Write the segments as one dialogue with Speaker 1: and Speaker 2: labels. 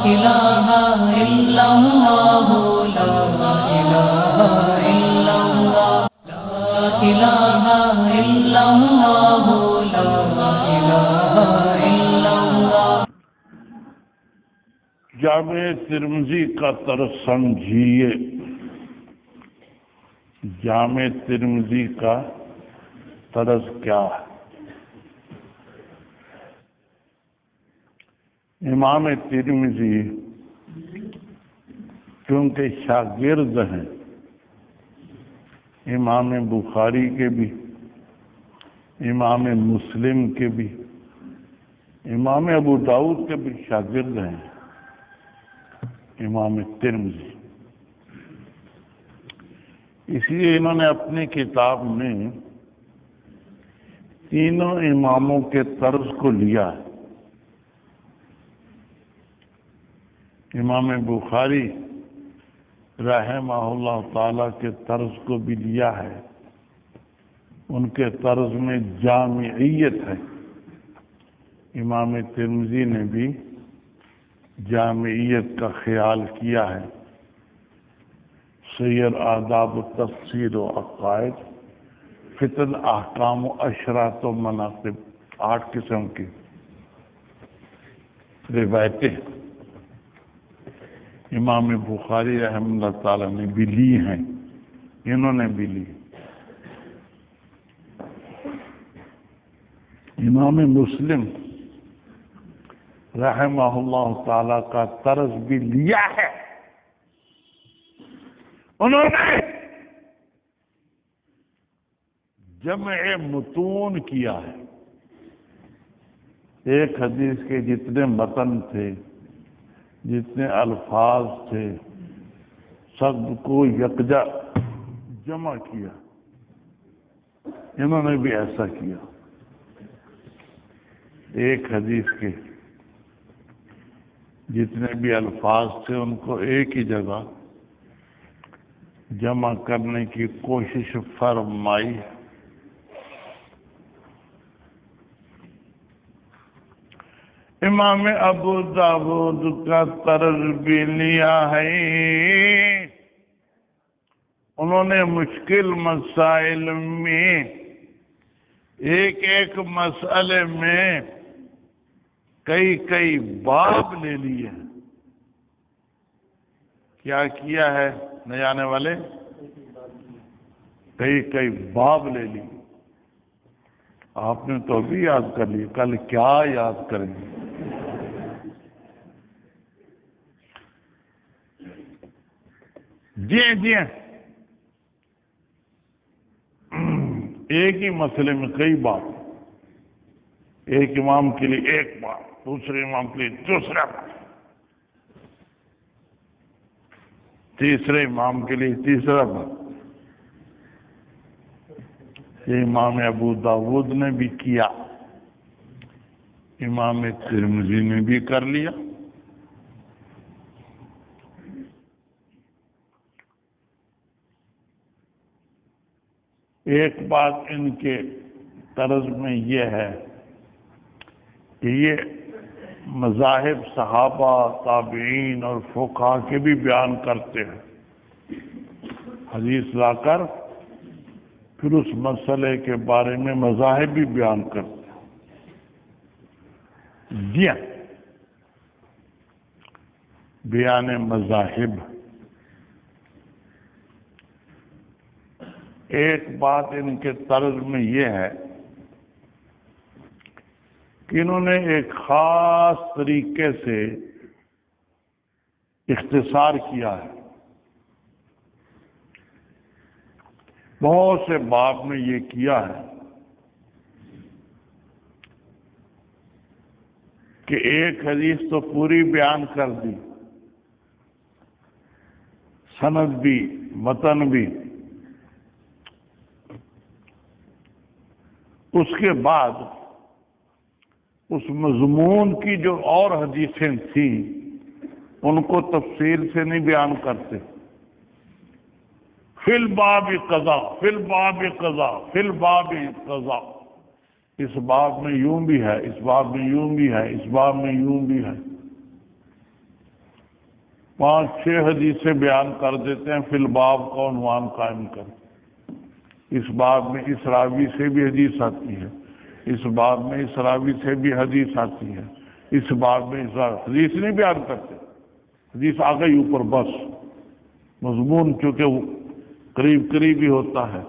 Speaker 1: الہ الا اللہ لا الہ الا اللہ لا الہ الا اللہ لا الہ الا اللہ۔
Speaker 2: جامع ترمذی کا طرز سمجھیے۔ جامع ترمذی کا طرز کیا ہے؟ امام ترمذی کیونکہ شاگرد ہیں امام بخاری کے بھی، امام مسلم کے بھی، امام ابو داؤد کے بھی شاگرد ہیں امام ترمذی، اس لیے انہوں نے اپنی کتاب میں تینوں اماموں کے طرز کو لیا ہے۔ امام بخاری رحمہ اللہ تعالی کے طرز کو بھی لیا ہے، ان کے طرز میں جامعیت ہے۔ امام ترمذی نے بھی جامعیت کا خیال کیا ہے۔ سیر آداب و تفسیر و عقائد، فتن احکام و اشراط و مناقب، 8 قسم کی روایتیں امام بخاری رحمہ اللہ تعالی نے بھی لی ہیں، انہوں نے بھی لی۔ امام مسلم رحمہ اللہ تعالی کا طرز بھی لیا ہے، انہوں نے جمع متون کیا ہے۔ ایک حدیث کے جتنے متن تھے، جتنے الفاظ تھے، سب کو یکجا جمع کیا، انہوں نے بھی ایسا کیا۔ ایک حدیث کے جتنے بھی الفاظ تھے ان کو ایک ہی جگہ جمع کرنے کی کوشش فرمائی۔ امام ابو داؤد کا طرز بھی لیا ہے، انہوں نے مشکل مسائل میں ایک ایک مسئلے میں کئی باب لے لیے ہیں۔ کیا کیا ہے نئے آنے والے؟ کئی باب لے لی۔ آپ نے تو ابھی یاد کر لی، کل کیا یاد کریں گے؟ جی ایک ہی مسئلے میں کئی باب، ایک امام کے لیے ایک باب، دوسرے امام کے لیے دوسرا باب، تیسرے امام کے لیے تیسرا باب۔ یہ امام ابو داؤد نے بھی کیا، امام ترمذی نے بھی کر لیا۔ ایک بات ان کے طرز میں یہ ہے کہ یہ مذاہب صحابہ، تابعین اور فقہا کے بھی بیان کرتے ہیں، حدیث لا کر پھر اس مسئلے کے بارے میں مذاہب بھی بیان کرتے ہیں۔ جی بیان مذاہب۔ ایک بات ان کے طرز میں یہ ہے کہ انہوں نے ایک خاص طریقے سے اختصار کیا ہے۔ بہت سے باب میں یہ کیا ہے کہ ایک حدیث تو پوری بیان کر دی، سند بھی متن بھی، اس کے بعد اس مضمون کی جو اور حدیثیں تھیں ان کو تفصیل سے نہیں بیان کرتے۔ فی الباب قضا، فی الباب قضا، فی الباب قضا، اس باب میں یوں بھی ہے، اس باب میں یوں بھی ہے، اس باب میں یوں بھی ہے۔ 5-6 حدیثیں بیان کر دیتے ہیں، فی الباب کا عنوان قائم کر، اس باب میں اس راوی سے بھی حدیث آتی ہے، اس باب میں اس راوی سے بھی حدیث آتی ہے، اس باب میں اس راوی حدیث نہیں بیان کرتے، حدیث آ گئی اوپر بس، مضمون چونکہ وہ قریب قریب ہی ہوتا ہے،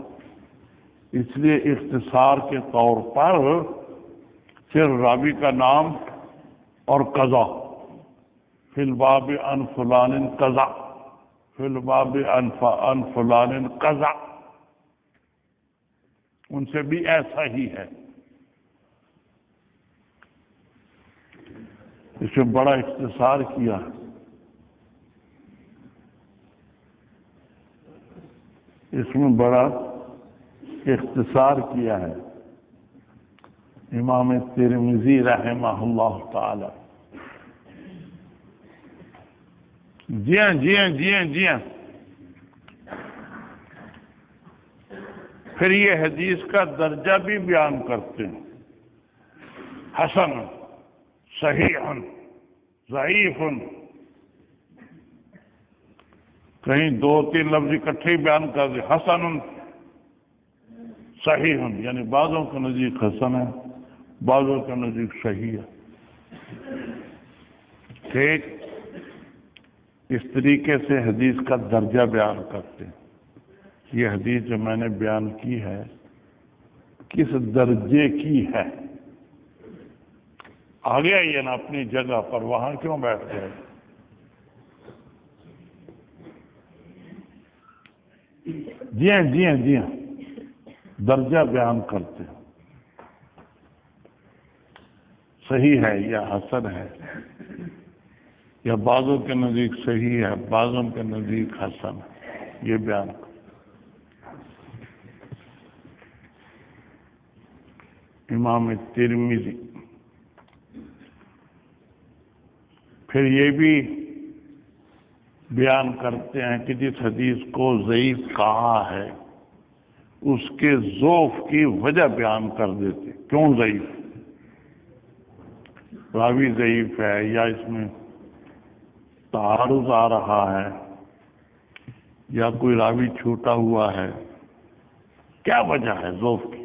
Speaker 2: اس لیے اختصار کے طور پر صرف راوی کا نام اور قضا، فی الباب عن فلان قضا، فی الباب عن فلان قضا، ان سے بھی ایسا ہی ہے۔ اس میں بڑا اختصار کیا، اس میں بڑا اختصار کیا ہے امام ترمذی رحمہ اللہ تعالی۔ جی ہاں جی ہاں جی ہاں جی ہاں۔ پھر یہ حدیث کا درجہ بھی بیان کرتے ہیں، حسن، صحیح، ضعیف، کہیں 2-3 لفظ اکٹھے ہی بیان کر دے، حسن، صحیح، یعنی بعضوں کے نزدیک حسن ہے، بعضوں کے نزدیک صحیح ہے۔ ٹھیک اس طریقے سے حدیث کا درجہ بیان کرتے ہیں۔ یہ حدیث جو میں نے بیان کی ہے کس درجے کی ہے؟ آگے آئیے نا اپنی جگہ پر، وہاں کیوں بیٹھ گئے؟ جی ہاں جی ہاں جی ہاں، درجہ بیان کرتے ہیں، صحیح ہے یا حسن ہے، یا بعضوں کے نزدیک صحیح ہے، بعضوں کے نزدیک حسن ہے، یہ بیان کرتے۔ امام ترمذی پھر یہ بھی بیان کرتے ہیں کہ جس حدیث کو ضعیف کہا ہے اس کے ضعف کی وجہ بیان کر دیتے، کیوں ضعیف، راوی ضعیف ہے یا اس میں تعارض آ رہا ہے یا کوئی راوی چھوٹا ہوا ہے، کیا وجہ ہے ضعف کی،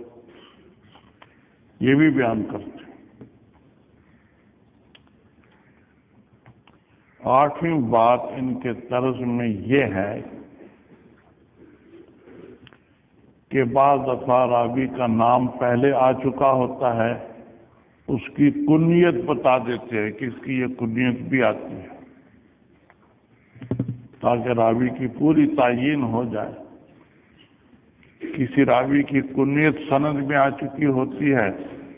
Speaker 2: یہ بھی بیان کرتے ہیں۔ 8ویں بات ان کے طرز میں یہ ہے کہ بعض دفعہ راوی کا نام پہلے آ چکا ہوتا ہے، اس کی کنیت بتا دیتے ہیں کہ اس کی یہ کنیت بھی آتی ہے، تاکہ راوی کی پوری تعیین ہو جائے۔ کسی راوی کی کنیت سند میں آ چکی ہوتی ہے،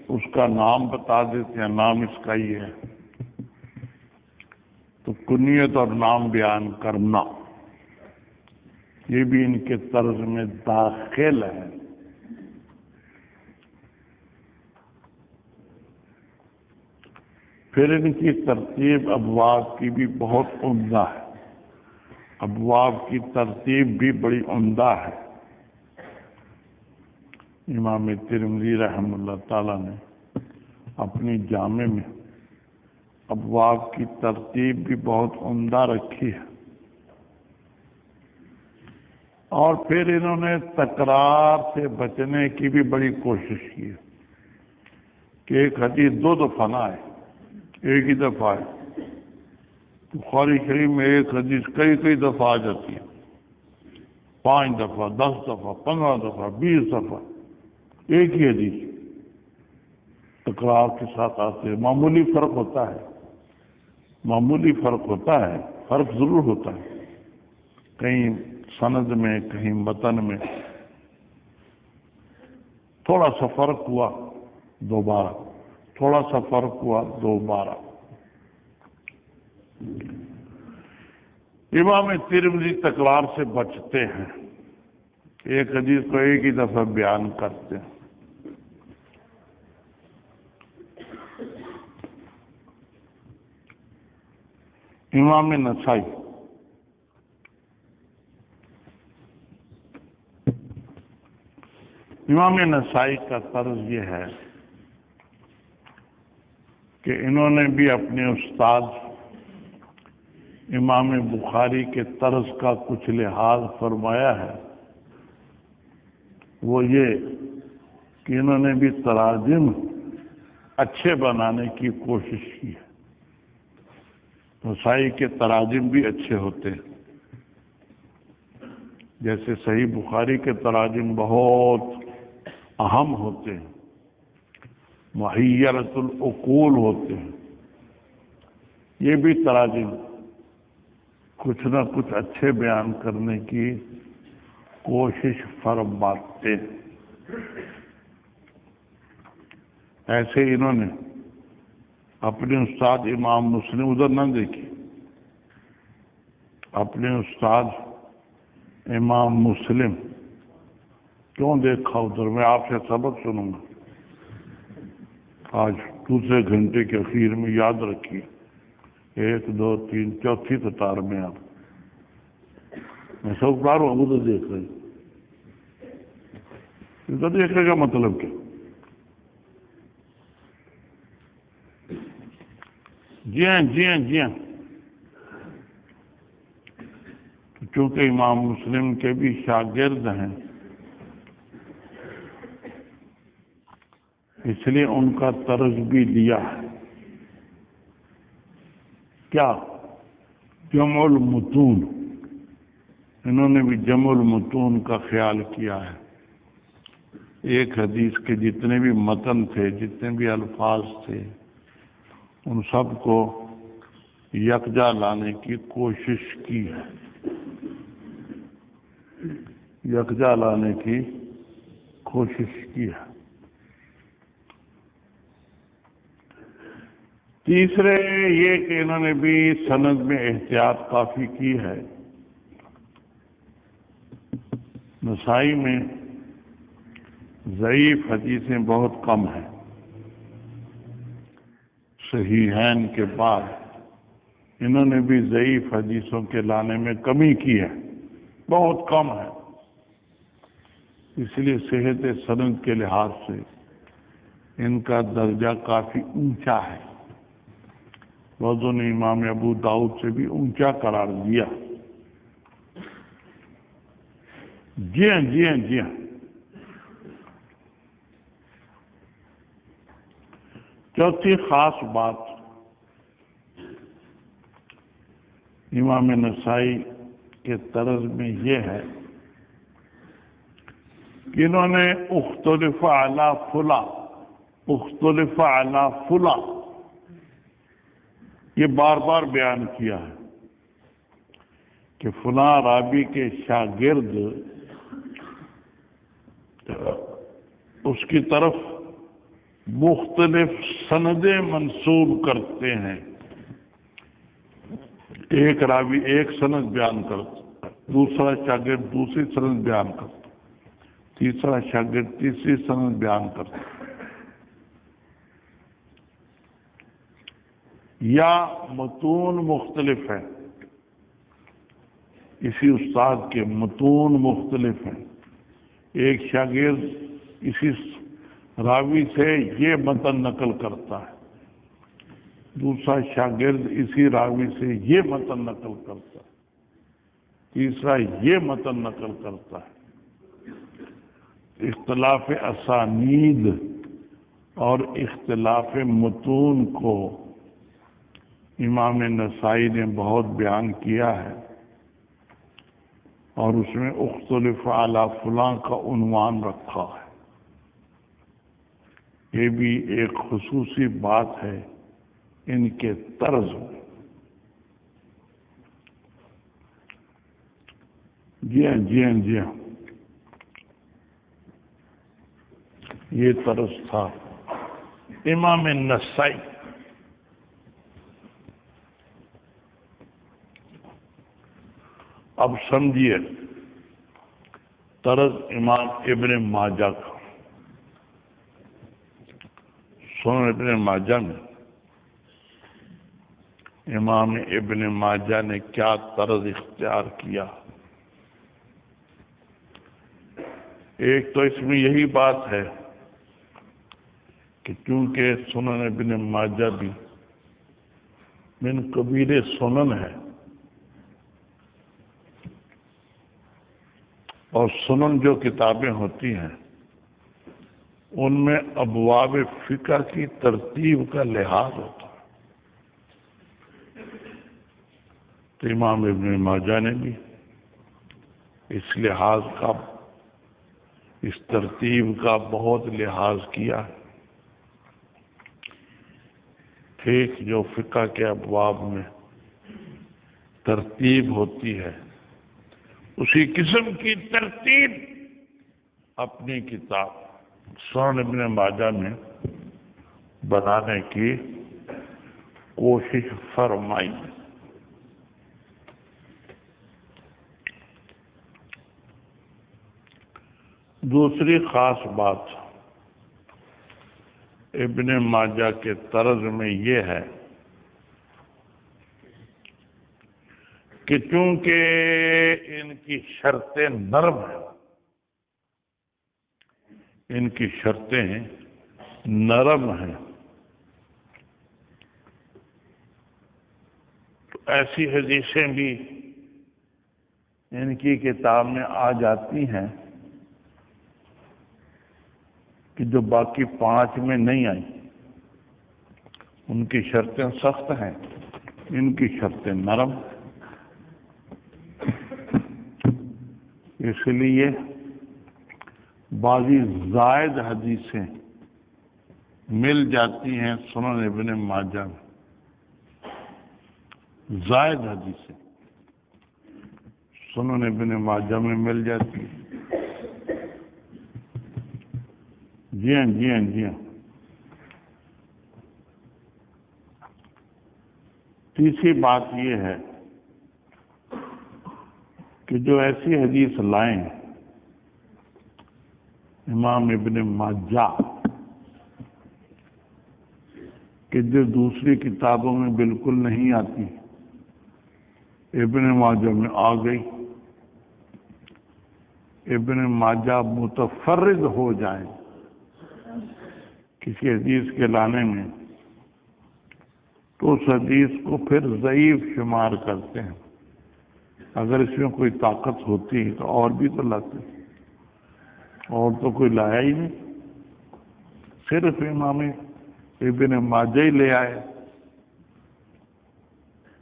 Speaker 2: اس کا نام بتا دیتے ہیں، نام اس کا ہی ہے، تو کنیت اور نام بیان کرنا یہ بھی ان کے طرز میں داخل ہے۔ پھر ان کی ترتیب ابواب کی بھی بہت عمدہ ہے، ابواب کی ترتیب بھی بڑی عمدہ ہے۔ امام ترمذی رحمہ اللہ تعالیٰ نے اپنی جامع میں ابواب کی ترتیب بھی بہت عمدہ رکھی ہے، اور پھر انہوں نے تکرار سے بچنے کی بھی بڑی کوشش کی ہے کہ ایک حدیث 2 دفعہ نہ آئے، ایک ہی دفعہ آئے۔ بخاری شریف میں ایک حدیث کئی دفعہ آ جاتی ہے، 5 دفعہ، 10 دفعہ، 15 دفعہ، 20 دفعہ، ایک ہی حدیث تکرار کے ساتھ آتے ہیں۔ معمولی فرق ہوتا ہے، معمولی فرق ہوتا ہے، فرق ضرور ہوتا ہے، کہیں سند میں کہیں متن میں تھوڑا سا فرق ہوا دوبارہ، تھوڑا سا فرق ہوا دوبارہ۔ امام ترمذی تکرار سے بچتے ہیں، ایک حدیث کو ایک ہی دفعہ بیان کرتے ہیں۔ امام نسائی کا طرز یہ ہے کہ انہوں نے بھی اپنے استاد امام بخاری کے طرز کا کچھ لحاظ فرمایا ہے وہ یہ کہ انہوں نے بھی تراجم اچھے بنانے کی کوشش کی ہے۔ نسائی کے تراجم بھی اچھے ہوتے ہیں، جیسے صحیح بخاری کے تراجم بہت اہم ہوتے ہیں، محیرۃ العقول ہوتے ہیں۔ یہ بھی تراجم کچھ نہ کچھ اچھے بیان کرنے کی کوشش فرماتے ہیں۔ ایسے انہوں نے اپنے استاد امام مسلم، ادھر نہ دیکھی، اپنے استاد امام مسلم، کیوں دیکھا ادھر؟ میں آپ سے سبق سنوں گا آج دوسرے گھنٹے کے اخیر میں، یاد رکھیے 1 2 3 چوتھی قطار میں آپ، میں سب بار ہوں ادھر دیکھ رہے، ادھر دیکھنے کا مطلب کیا؟ جی ہاں جی ہاں جی ہاں، چونکہ امام مسلم کے بھی شاگرد ہیں اس لیے ان کا طرز بھی لیا ہے۔ کیا؟ جمع المتون، انہوں نے بھی جمع المتون کا خیال کیا ہے۔ ایک حدیث کے جتنے بھی متن تھے، جتنے بھی الفاظ تھے، ان سب کو یکجا لانے کی کوشش کی ہے، یکجا لانے کی کوشش کی ہے۔ تیسرے یہ کہ انہوں نے بھی سند میں احتیاط کافی کی ہے۔ نسائی میں ضعیف حدیثیں بہت کم ہیں، صحیحین کے بعد انہوں نے بھی ضعیف حدیثوں کے لانے میں کمی کی ہے، بہت کم ہے۔ اس لیے صحت سند کے لحاظ سے ان کا درجہ کافی اونچا ہے، بعضوں نے امام ابو داؤد سے بھی اونچا قرار دیا۔ جی ہاں جی ہاں جی ہاں۔ چوتھی خاص بات امام نسائی کے طرز میں یہ ہے کہ انہوں نے اختلف علی فلاں، اختلف علی فلاں یہ بار بار بیان کیا ہے کہ فلاں راوی کے شاگرد اس کی طرف مختلف سندیں منسوب کرتے ہیں۔ ایک راوی ایک سند بیان کرتا، دوسرا شاگرد دوسری سند بیان کرتا، تیسرا شاگرد تیسری سند بیان کرتا، یا متون مختلف ہیں، اسی استاد کے متون مختلف ہیں، ایک شاگرد اسی راوی سے یہ متن نقل کرتا ہے، دوسرا شاگرد اسی راوی سے یہ متن نقل کرتا ہے، تیسرا یہ متن نقل کرتا ہے۔ اختلاف اسانید اور اختلاف متون کو امام نسائی نے بہت بیان کیا ہے، اور اس میں اختلف علی فلاں کا عنوان رکھا ہے۔ یہ بھی ایک خصوصی بات ہے ان کے طرز میں۔ جی ہاں جی ہاں جی ہاں، یہ طرز تھا امام نسائی۔ اب سمجھیے طرز امام ابن ماجہ کا۔ سنن ابن ماجہ میں امام ابن ماجہ نے کیا طرز اختیار کیا؟ ایک تو اس میں یہی بات ہے کہ چونکہ سنن ابن ماجہ بھی من قبیل سنن ہے، اور سنن جو کتابیں ہوتی ہیں ان میں ابواب فقہ کی ترتیب کا لحاظ ہوتا ہے. تو امام ابن ماجہ نے بھی اس لحاظ کا، اس ترتیب کا بہت لحاظ کیا ہے. ٹھیک جو فقہ کے ابواب میں ترتیب ہوتی ہے اسی قسم کی ترتیب اپنی کتاب سنن ابن ماجہ میں بنانے کی کوشش فرمائی. دوسری خاص بات ابن ماجہ کے طرز میں یہ ہے کہ چونکہ ان کی شرطیں نرم ہیں، ان کی شرطیں نرم ہیں، تو ایسی حدیثیں بھی ان کی کتاب میں آ جاتی ہیں کہ جو باقی 5 میں نہیں آئی. ان کی شرطیں سخت ہیں، ان کی شرطیں نرم. اس لیے بعضی زائد حدیثیں مل جاتی ہیں سنن ابن ماجہ میں. زائد حدیثیں سنن ابن ماجہ میں مل جاتی ہیں. جی ہاں جی ہاں جی ہاں. تیسری بات یہ ہے کہ جو ایسی حدیث لائیں امام ابن ماجہ کہ جو دوسری کتابوں میں بالکل نہیں آتی، ابن ماجہ میں آ گئی. ابن ماجہ متفرد ہو جائیں کسی حدیث کے لانے میں تو اس حدیث کو پھر ضعیف شمار کرتے ہیں. اگر اس میں کوئی طاقت ہوتی تو اور بھی تو لاتے، اور تو کوئی لایا ہی نہیں، صرف امام ابن ماجہ ہی لے آئے.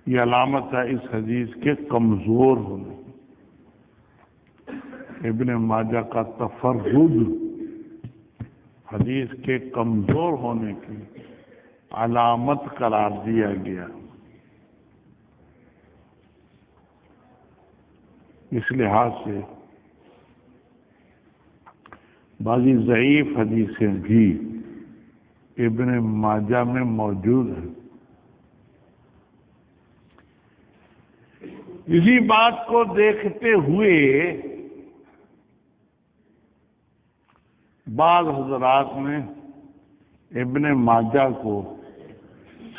Speaker 2: یہ علامت ہے اس حدیث کے کمزور ہونے. ابن ماجہ کا تفرد حدیث کے کمزور ہونے کی علامت قرار دیا گیا. اس لحاظ سے بعضی ضعیف حدیثیں بھی ابن ماجہ میں موجود ہیں. اسی بات کو دیکھتے ہوئے بعض حضرات نے ابن ماجہ کو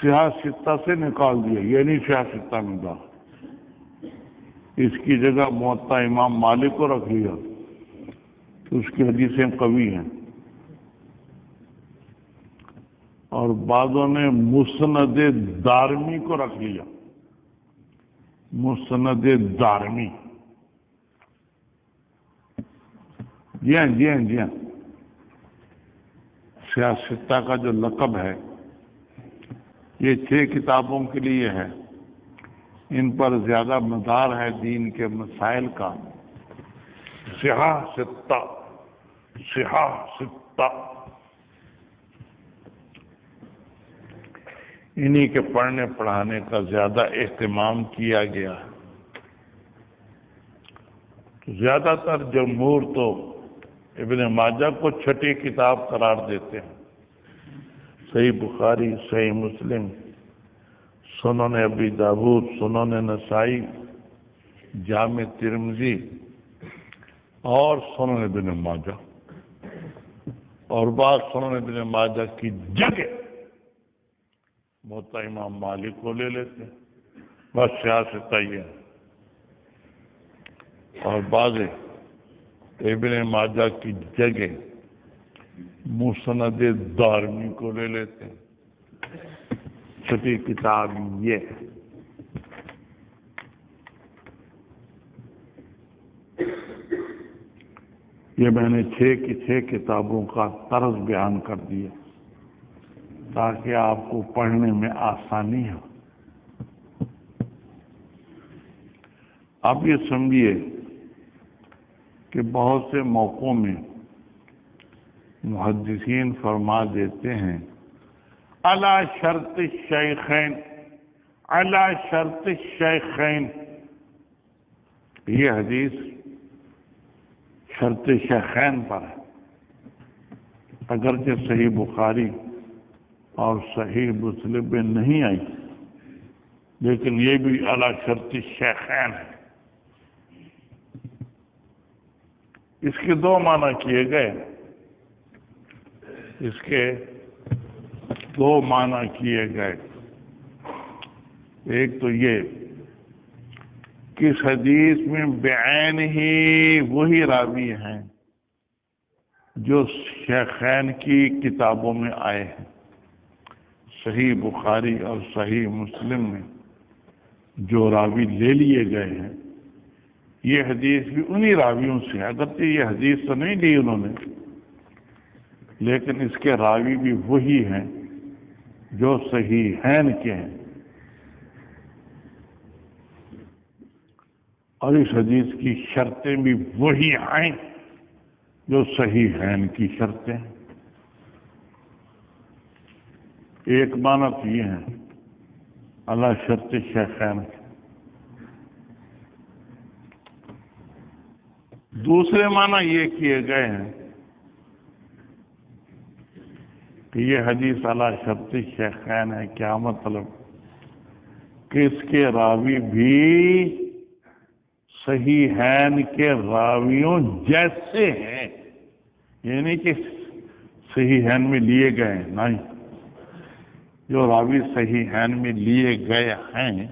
Speaker 2: سیاہ ستہ سے نکال دیا، یہ نہیں سیاہ ستہ میں تھا. اس کی جگہ موطا امام مالک کو رکھ لیا تو اس کی حدیثیں قوی ہیں. اور بعضوں نے مسند دارمی کو رکھ لیا. مسند دارمی، جی ہاں جی ہاں جی ہاں. سیاستہ کا جو لقب ہے یہ 6 کتابوں کے لیے ہے. ان پر زیادہ مدار ہے دین کے مسائل کا. سیاستہ سیاستہ انہی کے پڑھنے پڑھانے کا زیادہ اہتمام کیا گیا ہے. زیادہ تر جمہور تو ابن ماجہ کو چھٹی کتاب قرار دیتے ہیں. صحیح بخاری، صحیح مسلم، سنن ابی داود، سنن نسائی، جامع ترمذی اور سنن ابن ماجہ. اور بعض سنن ابن ماجہ کی جگہ موطا امام مالک کو لے لیتے ہیں. بس سیاست یہ ہے. اور بعض ابن ماجہ کی جگہ مسند دارمی کو لے لیتے ہیں. چھٹی کتاب یہ ہے. یہ میں نے 6 کی 6 کتابوں کا طرز بیان کر دیا تاکہ آپ کو پڑھنے میں آسانی ہو۔ آپ یہ سمجھیے کہ بہت سے موقعوں میں محدثین فرما دیتے ہیں علی شرط الشیخین، علی شرط الشیخین، یہ حدیث شرط شیخین پر ہے، اگرچہ صحیح بخاری اور صحیح مسلم میں نہیں آئی، لیکن یہ بھی علی شرط الشیخین ہے۔ اس کے 2 معنی کیے گئے، اس کے 2 معنی کیے گئے۔ ایک تو یہ کہ اس حدیث میں بعین ہی وہی راوی ہیں جو شیخین کی کتابوں میں آئے ہیں، صحیح بخاری اور صحیح مسلم میں جو راوی لے لیے گئے ہیں، یہ حدیث بھی انہی راویوں سے ہے۔ اگرچہ یہ حدیث تو نہیں لی انہوں نے، لیکن اس کے راوی بھی وہی ہیں جو صحیحین کے ہیں، اور اس حدیث کی شرطیں بھی وہی ہیں جو صحیحین کی شرطیں ہیں۔ ایک معنی تو یہ ہے علی شرط شیخین، دوسرے معنی یہ کیے گئے ہیں کہ یہ حدیث علی شرط شیخین ہے۔ کیا مطلب؟ کہ اس کے راوی بھی صحیحین کے راویوں جیسے ہیں، یعنی کہ صحیحین میں لیے گئے ہیں، نہیں، جو راوی صحیحین میں لیے گئے ہیں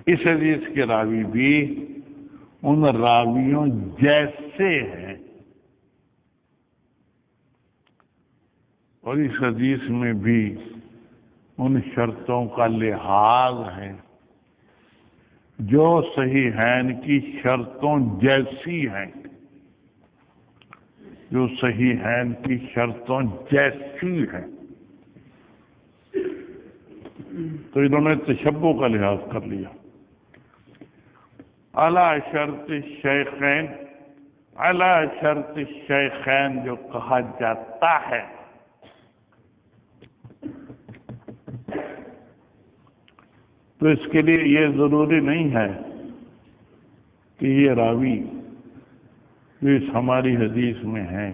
Speaker 2: اس حدیث کے راوی بھی ان راویوں جیسے ہیں، اور اس حدیث میں بھی ان شرطوں کا لحاظ ہے جو صحیحین کی شرطوں جیسی ہیں، جو صحیحین کی شرطوں جیسی ہیں۔ تو انہوں نے تشبہ کا لحاظ کر لیا۔ علی شرط الشیخین، علی شرط الشیخین جو کہا جاتا ہے، تو اس کے لیے یہ ضروری نہیں ہے کہ یہ راوی جو اس ہماری حدیث میں ہیں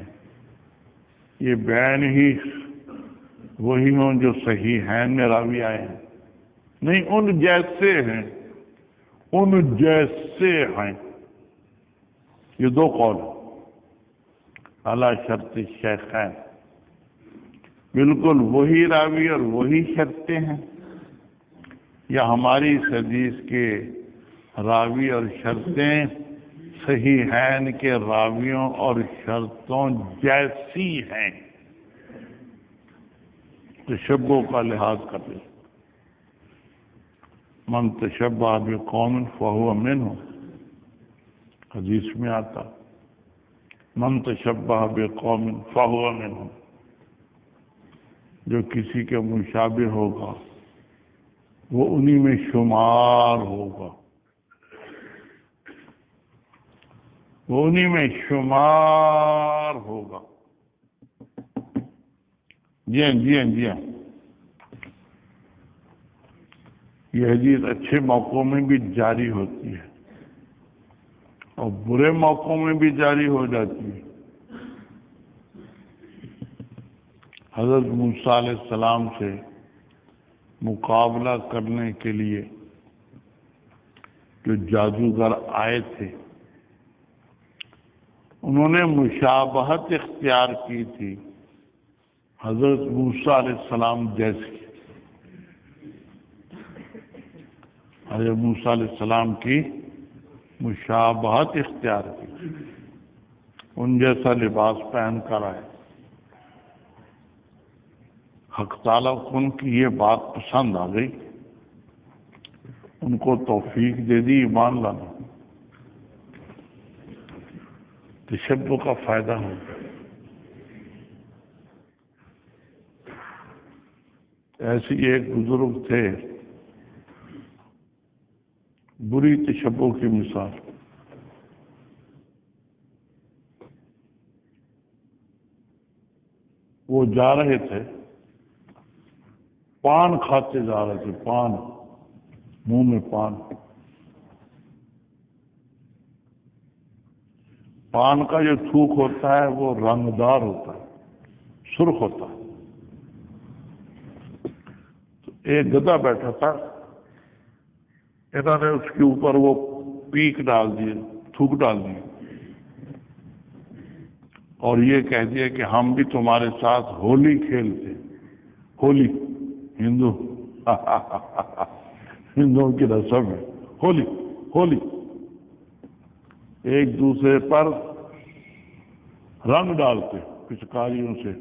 Speaker 2: یہ بیان ہی وہی ہوں جو صحیحین میں راوی آئے ہیں، نہیں، ان جیسے ہیں، ان جیسے ہیں۔ یہ 2 قول علی شرط الشیخین، بالکل وہی راوی اور وہی شرطیں ہیں، یا ہماری اس حدیث کے راوی اور شرطیں صحیحین کے راویوں اور شرطوں جیسی ہیں۔ تشبہ کا لحاظ کر لیں۔ من تشبہ بقوم فہو منہم، حدیث میں آتا من تشبہ بقوم فہو منہم، جو کسی کے مشابہ ہوگا وہ انہی میں شمار ہوگا، وہ انہی میں شمار ہوگا۔ جی ہاں، جی ہاں، جی ہاں، یہ حدیث اچھے موقعوں میں بھی جاری ہوتی ہے اور برے موقعوں میں بھی جاری ہو جاتی ہے۔ حضرت موسیٰ علیہ السلام سے مقابلہ کرنے کے لیے جو جادوگر آئے تھے، انہوں نے مشابہت اختیار کی تھی حضرت موسیٰ علیہ السلام جیسی، حضرت موسیٰ علیہ السلام کی مشابہت اختیار کی، ان جیسا لباس پہن کر آئے۔ حق تعالیٰ کو ان کی یہ بات پسند آ گئی، ان کو توفیق دے دی ایمان لانا۔ تشبہ کا فائدہ ہوگا۔ ایسے ایک بزرگ تھے، بری تشبہ کی مثال، وہ جا رہے تھے، پان کھاتے جا رہے تھے، پان، منہ میں پان۔ پان کا جو تھوک ہوتا ہے وہ رنگدار ہوتا ہے، سرخ ہوتا ہے۔ تو ایک گدھا بیٹھا تھا، انہوں نے اس کے اوپر وہ پیک ڈال دیے، تھوک ڈال دیے، اور یہ کہہ دیا کہ ہم بھی تمہارے ساتھ ہولی کھیلتے۔ ہولی ہندو ہندوؤں کی رسم ہے، ہولی ہولی۔ ایک دوسرے پر رنگ ڈالتے، پچکاریوں سے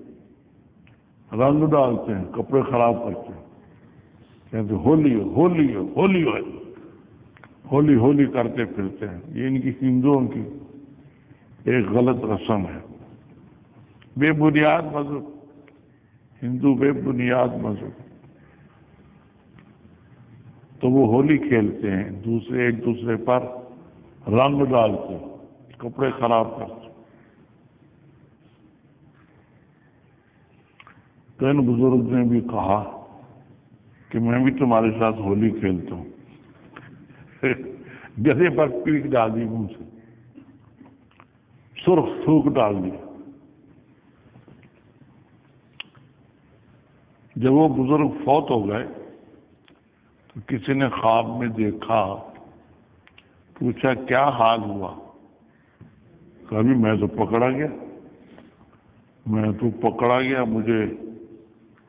Speaker 2: رنگ ڈالتے ہیں، کپڑے خراب کرتے ہیں، کہتے ہولی ہولی ہولی ہولی ہولی کرتے پھرتے ہیں۔ یہ ان کی ہندوؤں کی ایک غلط رسم ہے، بے بنیاد مذہب، ہندو بے بنیاد مذہب۔ تو وہ ہولی کھیلتے ہیں، ایک دوسرے پر رنگ ڈالتے، کپڑے خراب کرتے۔ تو ان بزرگ نے بھی کہا کہ میں بھی تمہارے ساتھ ہولی کھیلتا ہوں۔ گدھے پر پیک ڈال دی، منہ سے سرخ تھوک ڈال دی۔ جب وہ بزرگ فوت ہو گئے تو کسی نے خواب میں دیکھا، پوچھا کیا حال ہوا؟ کبھی میں تو پکڑا گیا، مجھے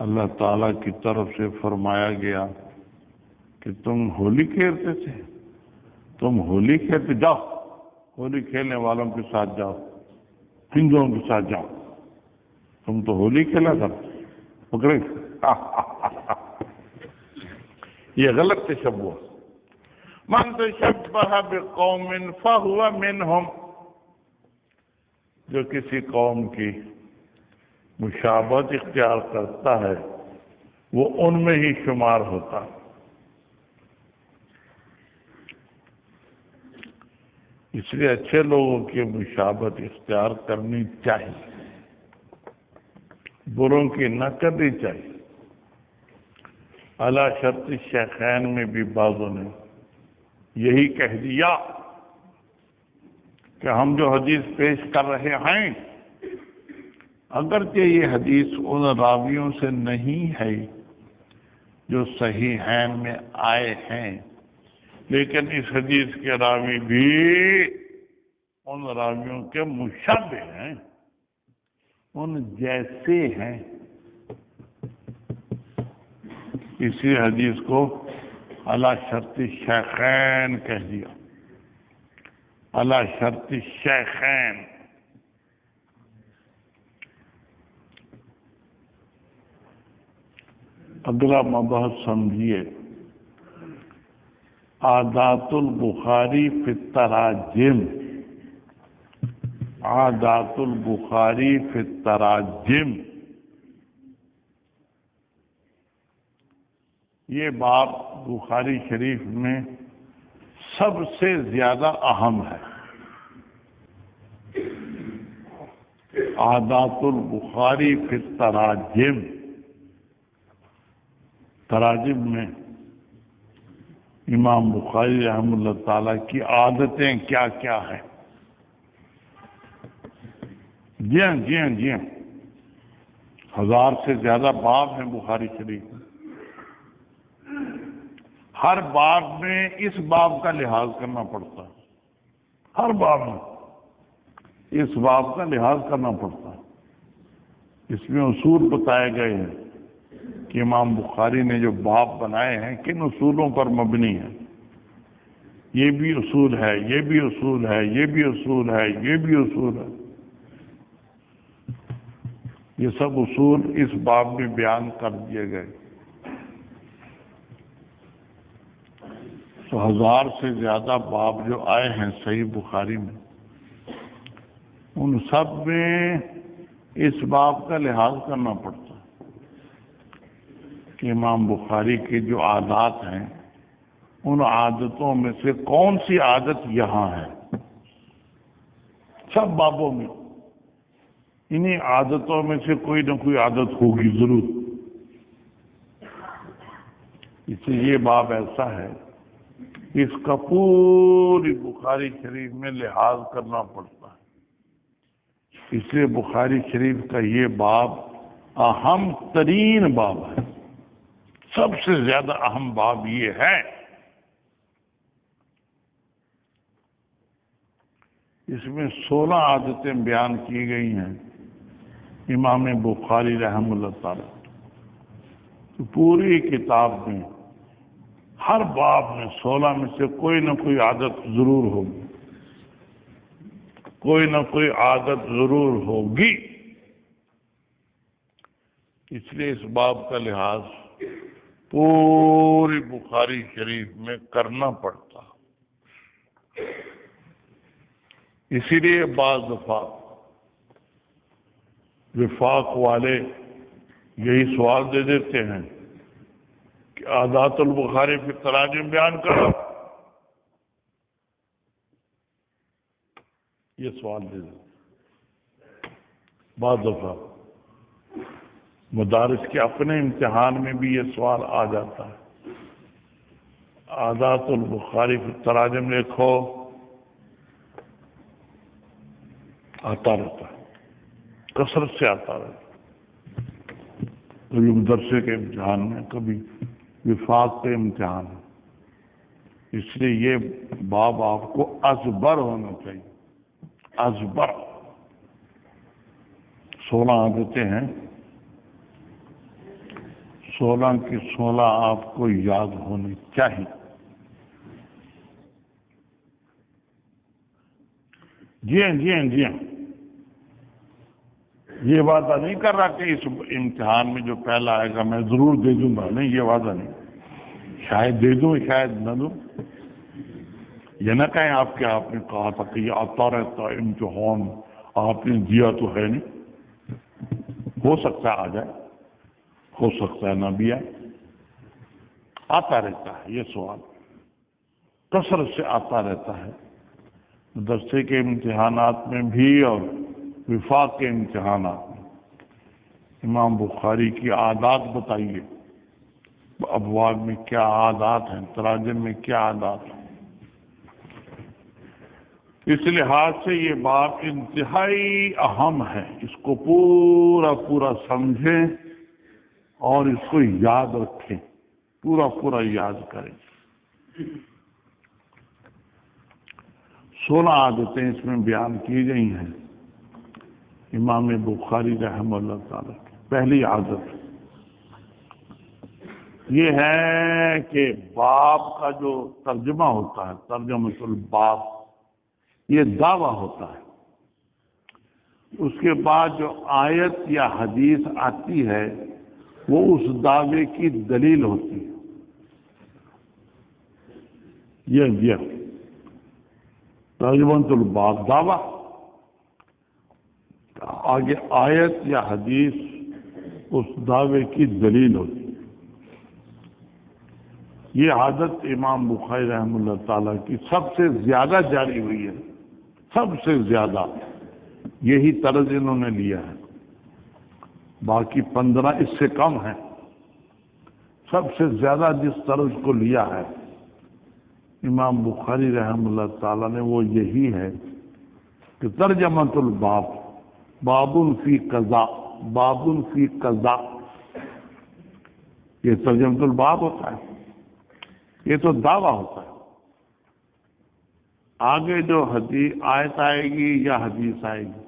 Speaker 2: اللہ تعالیٰ کی طرف سے فرمایا گیا کہ تم ہولی کھیلتے تھے، تم ہولی کھیلتے، جاؤ ہولی کھیلنے والوں کے ساتھ جاؤ، ہندوؤں کے ساتھ جاؤ، تم تو ہولی کھیلا تھا، پکڑے۔ یہ غلط تشبہ۔ من تشبہ بقوم فہو منہم، جو کسی قوم کی مشابہت اختیار کرتا ہے وہ ان میں ہی شمار ہوتا ہے۔ اس لیے اچھے لوگوں کی مشابہت اختیار کرنی چاہیے، بروں کی نہ کرنی چاہیے۔ اعلیٰ شرط شیخین میں بھی بعضوں نے یہی کہہ دیا کہ ہم جو حدیث پیش کر رہے ہیں، اگرچہ یہ حدیث ان راویوں سے نہیں ہے جو صحیحین میں آئے ہیں، لیکن اس حدیث کے راوی بھی ان راویوں کے مشابہ ہیں، ان جیسے ہیں۔ اسی حدیث کو علی شرط شیخین کہہ دیا، علی شرط شیخین۔ اگلا مبحث سمجھیے، عادات البخاری فی التراجم، عادات البخاری فی التراجم۔ یہ باب بخاری شریف میں سب سے زیادہ اہم ہے۔ عادات البخاری فی التراجم، تراجم میں امام بخاری رحمہ اللہ تعالیٰ کی عادتیں کیا کیا ہیں۔ جی ہاں، 1000 سے زیادہ باب ہیں بخاری شریف میں۔ ہر باب میں اس باب کا لحاظ کرنا پڑتا ہے، ہر باب میں اس باب کا لحاظ کرنا پڑتا ہے۔ اس میں اصول بتائے گئے ہیں کہ امام بخاری نے جو باب بنائے ہیں کن اصولوں پر مبنی ہیں۔ یہ بھی اصول ہے، یہ بھی اصول ہے، یہ بھی اصول ہے، یہ بھی اصول ہے۔ یہ سب اصول اس باب میں بیان کر دیے گئے۔ تو 1000 سے زیادہ باب جو آئے ہیں صحیح بخاری میں، ان سب میں اس باب کا لحاظ کرنا پڑتا ہے کہ امام بخاری کے جو عادات ہیں ان عادتوں میں سے کون سی عادت یہاں ہے. سب بابوں میں انہی عادتوں میں سے کوئی نہ کوئی عادت ہوگی ضرور. اس لیے یہ باب ایسا ہے اس کا پوری بخاری شریف میں لحاظ کرنا پڑتا ہے. اس لیے بخاری شریف کا یہ باب اہم ترین باب ہے. سب سے زیادہ اہم باب یہ ہے. اس میں 16 عادتیں بیان کی گئی ہیں امام بخاری رحم اللہ تعالی. تو پوری کتاب میں ہر باب میں 16 میں سے کوئی نہ کوئی عادت ضرور ہوگی. کوئی نہ کوئی عادت ضرور ہوگی. اس لیے اس باب کا لحاظ پوری بخاری شریف میں کرنا پڑتا. اسی لیے بعض دفعہ وفاق والے یہی سوال دے دیتے ہیں کہ عادات البخاری پہ تراجم بیان کرو. یہ سوال دے دیتے. بعض دفعہ مدارس کے اپنے امتحان میں بھی یہ سوال آ جاتا ہے. عادات البخاری پہ تراجم لکھو. آتا رہتا ہے, کثرت سے آتا رہتا ہے. کبھی مدرسے کے امتحان میں, کبھی وفاق کے امتحان میں. اس لیے یہ باب آپ کو ازبر ہونا چاہیے. ازبر 16 عادتیں ہیں. 16 کی 16 آپ کو یاد ہونی چاہیے. جی ہاں جی ہاں جی ہاں. یہ وعدہ نہیں کر رہا کہ اس امتحان میں جو پہلا آئے گا میں ضرور دے دوں گا. نہیں, یہ وعدہ نہیں. شاید دے دوں, شاید نہ دوں. یہ نہ کہیں آپ کہ آپ نے کہا تھا کہ یہ آتا رہتا ہے امتحان, آپ نے دیا تو ہے نہیں. ہو سکتا ہے آ جائے, ہو سکتا ہے نہ بھی آئے. آتا رہتا ہے یہ سوال, کثرت سے آتا رہتا ہے. مدرسے کے امتحانات میں بھی اور وفاق کے امتحانات میں. امام بخاری کی عادات بتائیے, ابواب میں کیا عادات ہیں, تراجم میں کیا عادات ہیں. اس لحاظ سے یہ بات انتہائی اہم ہے. اس کو پورا پورا سمجھیں اور اس کو یاد رکھیں, پورا پورا یاد کریں. 16 عادتیں اس میں بیان کی گئی ہیں امام بخاری رحمہ اللہ تعالی کی. پہلی عادت یہ ہے کہ باب کا جو ترجمہ ہوتا ہے, ترجمۃ الباب, یہ دعویٰ ہوتا ہے. اس کے بعد جو آیت یا حدیث آتی ہے وہ اس دعوے کی دلیل ہوتی ہے. یہ ترجمۃ الباب دعویٰ, آگے آیت یا حدیث اس دعوے کی دلیل ہوتی. یہ عادت امام بخاری رحمہ اللہ تعالیٰ کی سب سے زیادہ جاری ہوئی ہے. سب سے زیادہ یہی طرز انہوں نے لیا ہے. باقی 15 اس سے کم ہیں. سب سے زیادہ جس طرز کو لیا ہے امام بخاری رحمہ اللہ تعالیٰ نے وہ یہی ہے کہ ترجمۃ الباب, بابٌ فی قضاء, بابٌ فی قضاء. یہ ترجمۃ الباب ہوتا ہے. یہ تو دعویٰ ہوتا ہے. آگے جو حدیث آیت آئے گی یا حدیث آئے گی,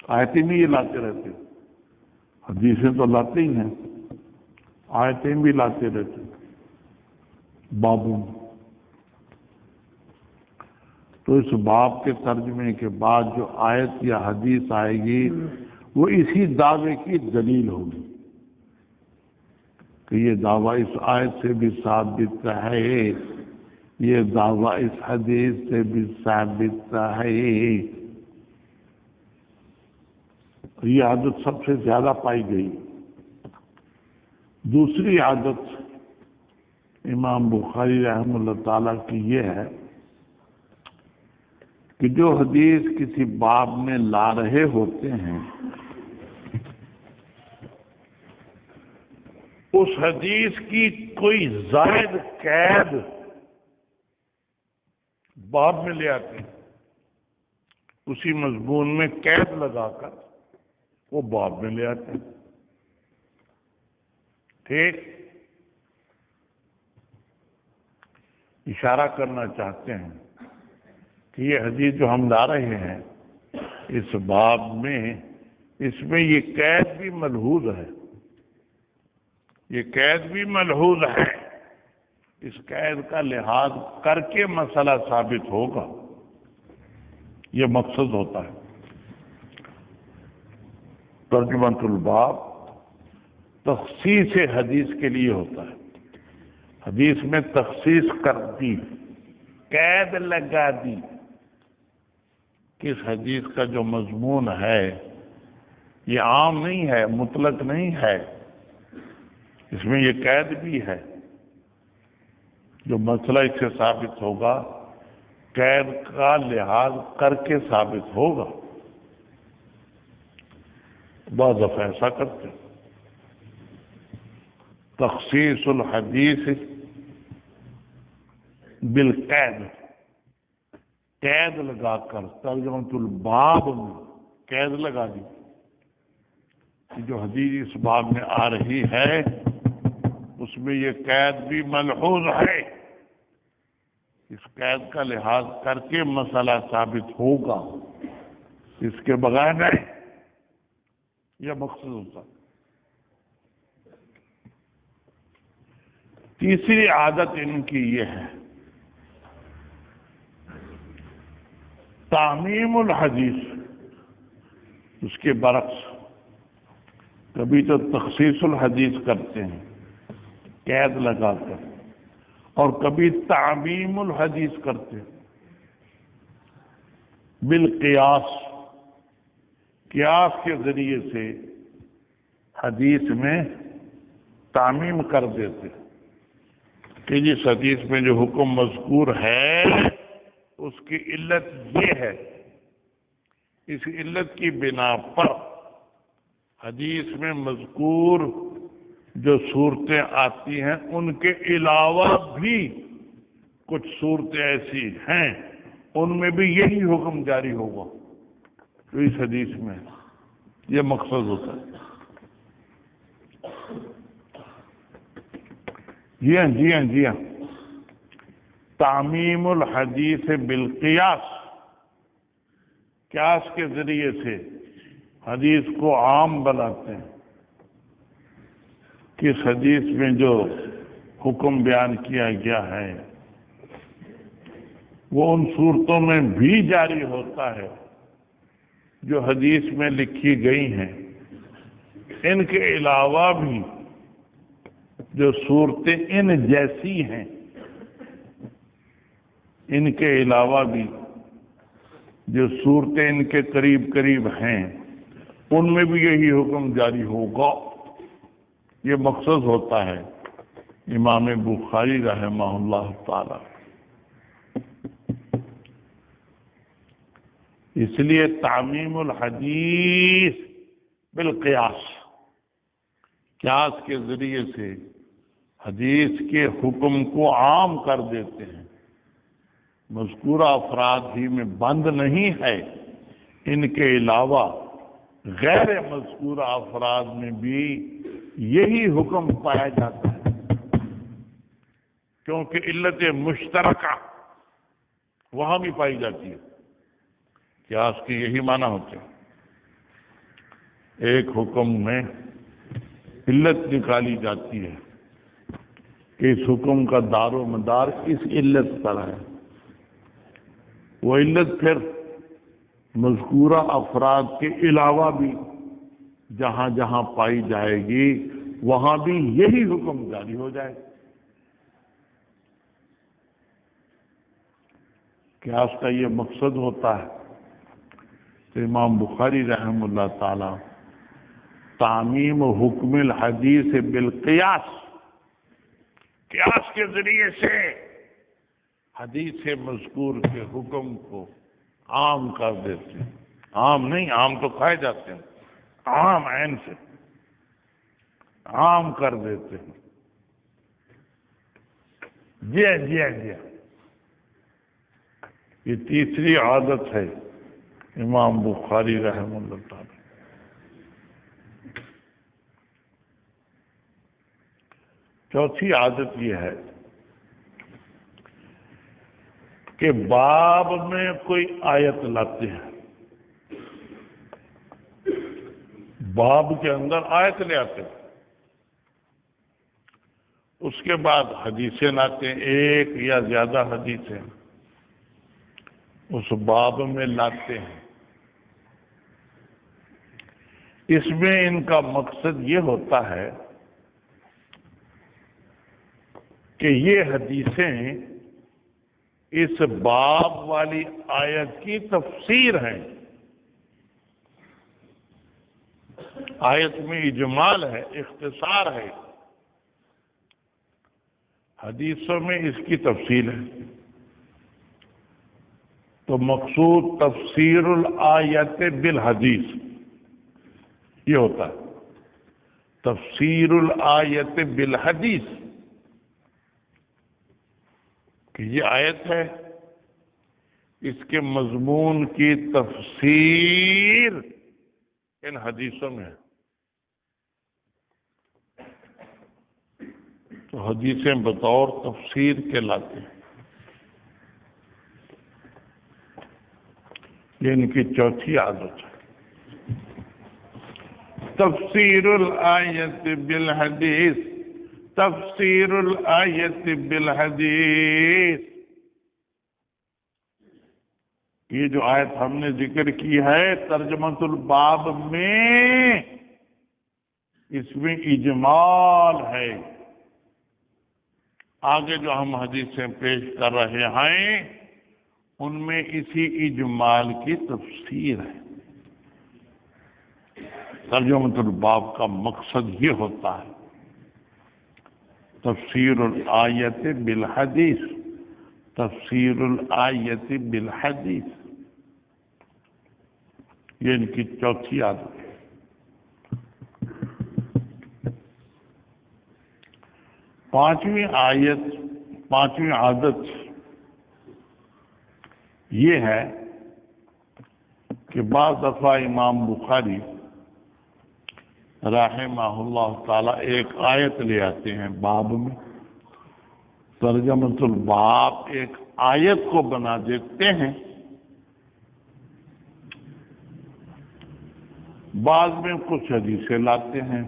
Speaker 2: آیتیں بھی یہ لاتے رہتے, حدیثیں تو لاتے ہی ہیں, آیتیں بھی لاتے رہتے. بابٌ, تو اس باب کے ترجمے کے بعد جو آیت یا حدیث آئے گی وہ اسی دعوے کی دلیل ہوگی کہ یہ دعویٰ اس آیت سے بھی ثابت ہے, یہ دعویٰ اس حدیث سے بھی ثابت ہے. یہ عادت سب سے زیادہ پائی گئی۔ دوسری عادت امام بخاری رحمہ اللہ تعالیٰ کی یہ ہے کہ جو حدیث کسی باب میں لا رہے ہوتے ہیں اس حدیث کی کوئی زائد قید باب میں لے آتے ہیں، اسی مضمون میں قید لگا کر وہ باب میں لے آتے ہیں۔ ٹھیک، اشارہ کرنا چاہتے ہیں کہ یہ حدیث جو ہم لا رہے ہیں اس باب میں، اس میں یہ قید بھی ملحوظ ہے، یہ قید بھی ملحوظ ہے، اس قید کا لحاظ کر کے مسئلہ ثابت ہوگا، یہ مقصد ہوتا ہے۔ ترجمۃ الباب تخصیص حدیث کے لیے ہوتا ہے، حدیث میں تخصیص کر دی، قید لگا دی کہ اس حدیث کا جو مضمون ہے یہ عام نہیں ہے، مطلق نہیں ہے، اس میں یہ قید بھی ہے، جو مسئلہ اس سے ثابت ہوگا قید کا لحاظ کر کے ثابت ہوگا۔ بعض دفعہ ایسا کرتے ہیں، تخصیص الحدیث بالقید، قید لگا کر ترجمۃ الباب میں قید لگا دی کہ جو حدیث اس باب میں آ رہی ہے اس میں یہ قید بھی ملحوظ ہے، اس قید کا لحاظ کر کے مسئلہ ثابت ہوگا، اس کے بغیر نہیں، یہ مقصد ہوتا ہے۔ تیسری عادت ان کی یہ ہے تعمیم الحدیث، اس کے برعکس کبھی تو تخصیص الحدیث کرتے ہیں قید لگا کر، اور کبھی تعمیم الحدیث کرتے ہیں بالقیاس، قیاس کے ذریعے سے حدیث میں تعمیم کر دیتے کہ جس حدیث میں جو حکم مذکور ہے اس کی علت یہ ہے، اس علت کی بنا پر حدیث میں مذکور جو صورتیں آتی ہیں ان کے علاوہ بھی کچھ صورتیں ایسی ہیں ان میں بھی یہی حکم جاری ہوگا تو اس حدیث میں، یہ مقصد ہوتا ہے۔ جی ہاں جی ہاں جی ہاں، تعمیم الحدیث بالقیاس، قیاس کے ذریعے سے حدیث کو عام بناتے ہیں کہ اس حدیث میں جو حکم بیان کیا گیا ہے وہ ان صورتوں میں بھی جاری ہوتا ہے جو حدیث میں لکھی گئی ہیں، ان کے علاوہ بھی جو صورتیں ان جیسی ہیں، ان کے علاوہ بھی جو صورتیں ان کے قریب قریب ہیں ان میں بھی یہی حکم جاری ہوگا، یہ مقصد ہوتا ہے امام بخاری رحمہ اللہ تعالی۔ اس لیے تعمیم الحدیث بالقیاس، قیاس کے ذریعے سے حدیث کے حکم کو عام کر دیتے ہیں، مذکورہ افراد ہی میں بند نہیں ہے، ان کے علاوہ غیر مذکورہ افراد میں بھی یہی حکم پایا جاتا ہے، کیونکہ علت مشترکہ وہاں بھی پائی جاتی ہے، قیاس کے یہی معنی ہوتے ہیں۔ ایک حکم میں علت نکالی جاتی ہے کہ اس حکم کا دار و مدار اس علت پر ہے، وہ علت پھر مذکورہ افراد کے علاوہ بھی جہاں جہاں پائی جائے گی وہاں بھی یہی حکم جاری ہو جائے گا۔ قیاس کا یہ مقصد ہوتا ہے تو امام بخاری رحمہ اللہ تعالی تعمیم حکم الحدیث بالقیاس، قیاس کے ذریعے سے حدیث مذکور کے حکم کو عام کر دیتے ہیں. عام نہیں، عام تو کھائے جاتے ہیں، عام عین سے عام کر دیتے ہیں. جی جی جی، یہ تیسری عادت ہے امام بخاری رحمہ اللہ تعالی. چوتھی عادت یہ ہے کہ باب میں کوئی آیت لاتے ہیں، باب کے اندر آیت لے آتے ہیں، اس کے بعد حدیثیں لاتے ہیں، ایک یا زیادہ حدیثیں اس باب میں لاتے ہیں. اس میں ان کا مقصد یہ ہوتا ہے کہ یہ حدیثیں اس باب والی آیت کی تفسیر ہیں. آیت میں اجمال ہے، اختصار ہے، حدیثوں میں اس کی تفصیل ہے. تو مقصود تفسیر الآیت بالحدیث یہ ہوتا ہے. تفسیر الآیت بالحدیث کہ یہ آیت ہے، اس کے مضمون کی تفسیر ان حدیثوں میں ہے. تو حدیثیں بطور تفسیر کے لاتے ہیں. یہ ان کی چوتھی عادت ہے. تفسیر الآیت بالحدیث، تفسیر الآیت بالحدیث. یہ جو آیت ہم نے ذکر کی ہے ترجمۃ الباب میں، اس میں اجمال ہے. آگے جو ہم حدیثیں پیش کر رہے ہیں ان میں اسی اجمال کی تفسیر ہے. ترجمۃ الباب کا مقصد یہ ہوتا ہے تفسیر الآیت بالحدیث، تفسیر الآیت بالحدیث. یہ ان کی چوتھی عادت ہے. پانچویں عادت یہ ہے کہ بعض دفعہ امام بخاری رحمہ اللہ تعالی ایک آیت لے آتے ہیں باب میں. ترجمۃ الباب ایک آیت کو بنا دیتے ہیں. بعض میں کچھ حدیثیں لاتے ہیں،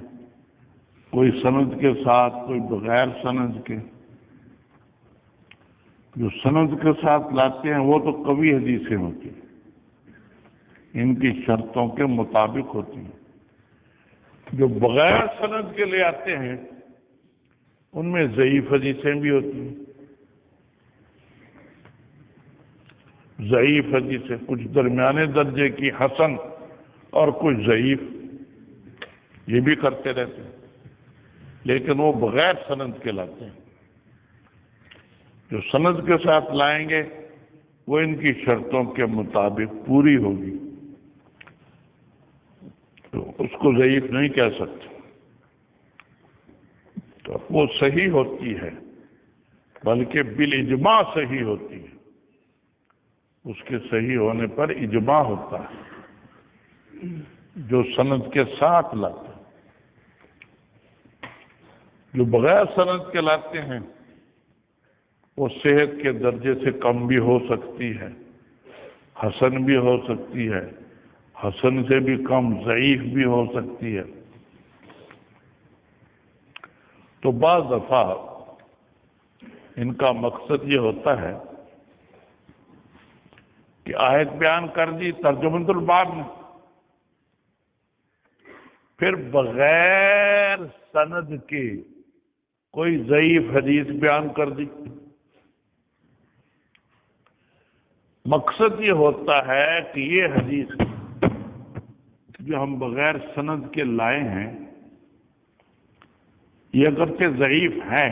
Speaker 2: کوئی سند کے ساتھ، کوئی بغیر سند کے. جو سند کے ساتھ لاتے ہیں وہ تو قوی حدیثیں ہوتی ہیں، ان کی شرطوں کے مطابق ہوتی ہیں. جو بغیر سند کے لے آتے ہیں ان میں ضعیف حدیثیں بھی ہوتی ہیں. ضعیف حدیثیں کچھ درمیانے درجے کی حسن اور کچھ ضعیف، یہ بھی کرتے رہتے ہیں، لیکن وہ بغیر سند کے لاتے ہیں. جو سند کے ساتھ لائیں گے وہ ان کی شرطوں کے مطابق پوری ہوگی، تو اس کو ضعیف نہیں کہہ سکتے. تو وہ صحیح ہوتی ہے، بلکہ بالاجماع صحیح ہوتی ہے. اس کے صحیح ہونے پر اجماع ہوتا ہے. جو سند کے ساتھ لاتے ہیں، جو بغیر سند کے لاتے ہیں وہ صحت کے درجے سے کم بھی ہو سکتی ہے، حسن بھی ہو سکتی ہے، حسن سے بھی کم ضعیف بھی ہو سکتی ہے. تو بعض دفعہ ان کا مقصد یہ ہوتا ہے کہ آیت بیان کر دی ترجمۃ الباب میں، پھر بغیر سند کے کوئی ضعیف حدیث بیان کر دی. مقصد یہ ہوتا ہے کہ یہ حدیث جو ہم بغیر سند کے لائے ہیں یہ اگرچہ ضعیف ہے،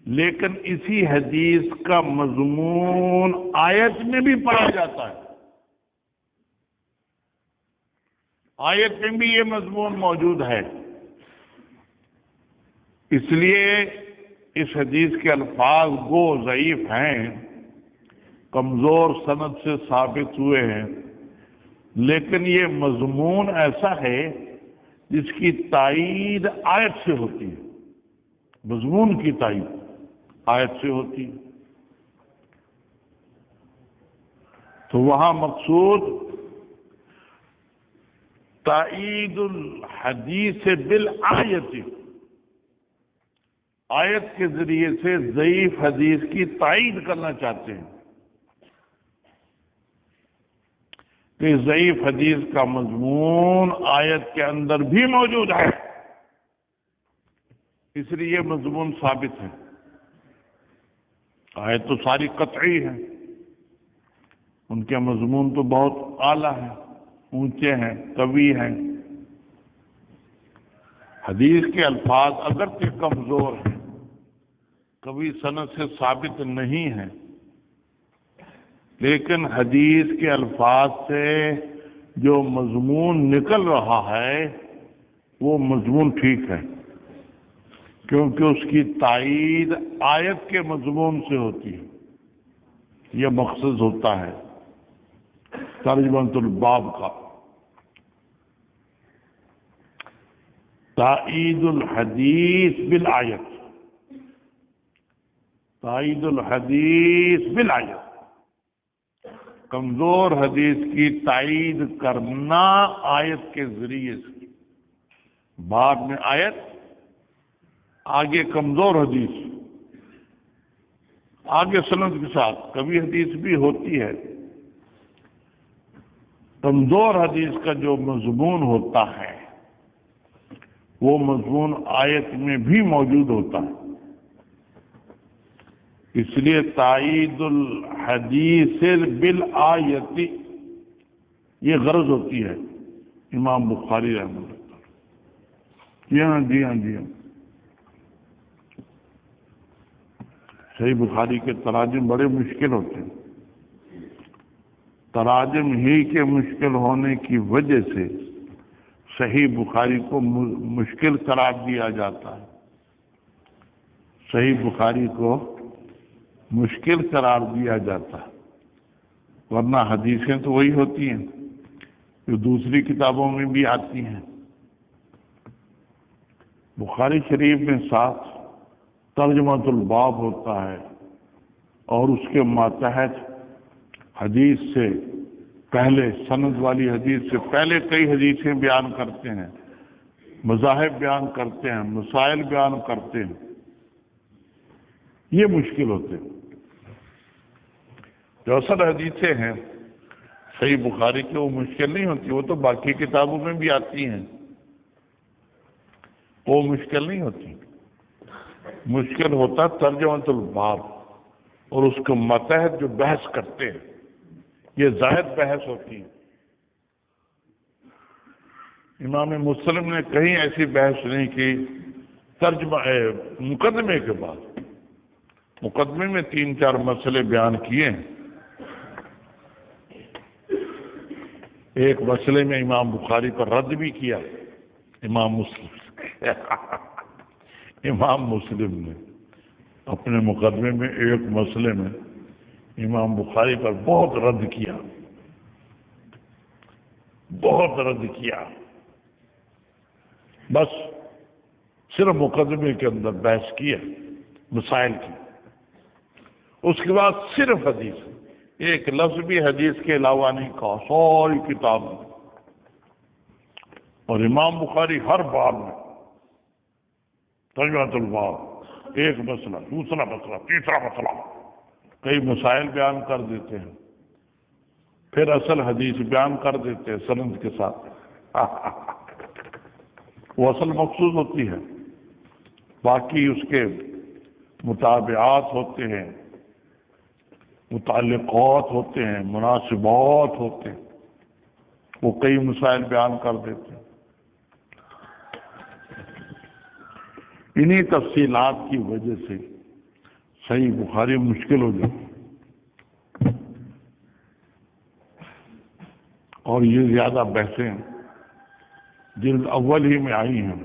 Speaker 2: لیکن اسی حدیث کا مضمون آیت میں بھی پڑھا جاتا ہے، آیت میں بھی یہ مضمون موجود ہے۔ اس لیے اس حدیث کے الفاظ گو ضعیف ہیں، کمزور سند سے ثابت ہوئے ہیں، لیکن یہ مضمون ایسا ہے جس کی تائید آیت سے ہوتی ہے، مضمون کی تائید آیت سے ہوتی ہے۔ تو وہاں مقصود تائید الحدیث بالآیت، آیت کے ذریعے سے ضعیف حدیث کی تائید کرنا چاہتے ہیں کہ ضعیف حدیث کا مضمون آیت کے اندر بھی موجود ہے، اس لیے یہ مضمون ثابت ہے۔ آیت تو ساری قطعی ہے، ان کے مضمون تو بہت اعلیٰ ہیں، اونچے ہیں، قوی ہیں۔ حدیث کے الفاظ اگرچہ کمزور ہیں، کبھی سند سے ثابت نہیں ہیں، لیکن حدیث کے الفاظ سے جو مضمون نکل رہا ہے وہ مضمون ٹھیک ہے، کیونکہ اس کی تائید آیت کے مضمون سے ہوتی ہے۔ یہ مقصد ہوتا ہے ترجمۃ الباب کا، تائید الحدیث بالآیت، تائید الحدیث بالآیت، کمزور حدیث کی تائید کرنا آیت کے ذریعے سے، بعد میں آیت، آگے کمزور حدیث، آگے سند کے ساتھ کبھی حدیث بھی ہوتی ہے۔ کمزور حدیث کا جو مضمون ہوتا ہے وہ مضمون آیت میں بھی موجود ہوتا ہے، اس لیے تائید الحدیث بالآیت یہ غرض ہوتی ہے امام بخاری رحمۃ اللہ۔ جی ہاں جی ہاں، صحیح بخاری کے تراجم بڑے مشکل ہوتے ہیں، تراجم ہی کے مشکل ہونے کی وجہ سے صحیح بخاری کو مشکل قرار دیا جاتا ہے، صحیح بخاری کو مشکل قرار دیا جاتا ہے، ورنہ حدیثیں تو وہی ہوتی ہیں جو دوسری کتابوں میں بھی آتی ہیں۔ بخاری شریف میں ساتھ ترجمۃ الباب ہوتا ہے اور اس کے ماتحت حدیث سے پہلے، سند والی حدیث سے پہلے کئی حدیثیں بیان کرتے ہیں، مذاہب بیان کرتے ہیں، مسائل بیان کرتے ہیں، یہ مشکل ہوتے ہیں۔ جو اصل حدیثیں ہیں صحیح بخاری کی وہ مشکل نہیں ہوتی، وہ تو باقی کتابوں میں بھی آتی ہیں، وہ مشکل نہیں ہوتی۔ مشکل ہوتا ترجمۃ الباب اور اس کے ماتحت جو بحث کرتے ہیں، یہ زائد بحث ہوتی ہے۔ امام مسلم نے کہیں ایسی بحث نہیں کی ترجمہ مقدمے کے بعد، مقدمے میں 3-4 مسئلے بیان کیے ہیں، ایک مسئلے میں امام بخاری پر رد بھی کیا امام مسلم نے اپنے مقدمے میں ایک مسئلے میں امام بخاری پر بہت رد کیا، بہت رد کیا، بس صرف مقدمے کے اندر بحث کی ہے مسائل کی، اس کے بعد صرف حدیث، ایک لفظ بھی حدیث کے علاوہ نہیں کہا ساری کتاب میں۔ اور امام بخاری ہر باب میں ترجمۃ الباب ایک مسئلہ، دوسرا مسئلہ، تیسرا مسئلہ، کئی مسائل بیان کر دیتے ہیں، پھر اصل حدیث بیان کر دیتے ہیں سند کے ساتھ۔ وہ اصل مقصود ہوتی ہے، باقی اس کے مطابعات ہوتے ہیں، متعلقات ہوتے ہیں، مناسبات ہوتے ہیں، وہ کئی مسائل بیان کر دیتے ہیں۔ انہی تفصیلات کی وجہ سے صحیح بخاری مشکل ہو جاتی، اور یہ زیادہ بحثیں جلد اول ہی میں آئی ہیں،